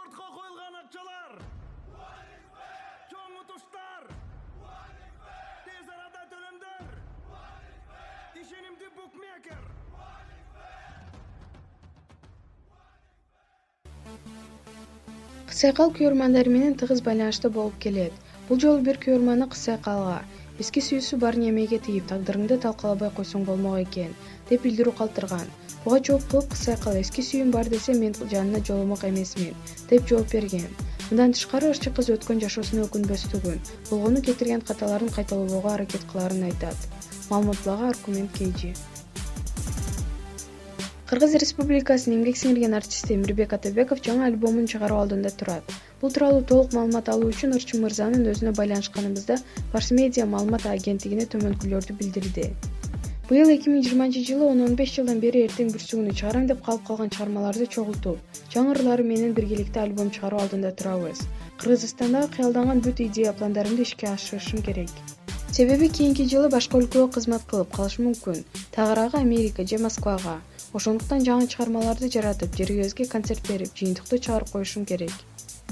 Бортқа қойылған ақшалар, чоң ұтыштар, тез арада төлемдер, ишенимді букмекер. Кысайкал күйөрмандары менен тыгыз байланышта болуп келет. Бул жолу бир күйөрманы Кысайкалга эски сүйүүсү бар немеге тийип, тагдырыңды талкалабай койсоң болмок экен, деп билдирүү калтырган. Буга жооп кылып Кысайкал эски сүйүүм бар десе мен жанына жоломок эмесмин, деп жооп берген. Мындан тышкары ырчы кыз өткөн жашоосуна өкүнбөстүгүн, болгону кетирген каталарын кайталоого аракет кыларын айтат. Маалыматтууларга аргумент KG. Кыргыз Республикасынын эмгек сиңирген артисти Мирбек Атабеков жаңы альбомун чыгаруу алдында турат. Бул тууралуу толук маалымат алуу үчүн ырчы мырзанын өзүнө байланышканыбызда Фарс Медиа маалымат агенттигине төмөнкүлөрдү билдирди. Быйыл 2020-жылы 10-15 жылдан бери эртең бүрсүгүнү чыгарам деп калып калган чыгармаларды чогултуп, жаңы ырлары менен биргеликте альбом чыгаруу алдында турабыз. Кыргызстандагы кыялданган бүт идея пландарымды ишке ашырышым керек. Себеби кийинки жылы башка өлкөгө кызмат кылып калышым мүмкүн. Тагыраагы Америка же Москвага. Ошондуктан жаңы чыгармаларды жаратып, жерибизге концерт берип, жыйынтыктуу чыгарып коюшум керек.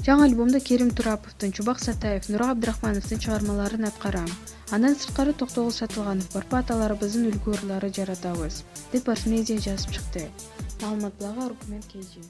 Жаңы альбомдо Керим Тураповдун, Чубак Сатаев, Нура Абдрахмановдун чыгармаларын аткарам. Андан сырткары Токтогул Сатылганов, Барпа аталарыбыздын үлгү ырлары жаратабыз, деп Фарс Медиа жазып чыкты. Маалыматтууларга аргумент KG.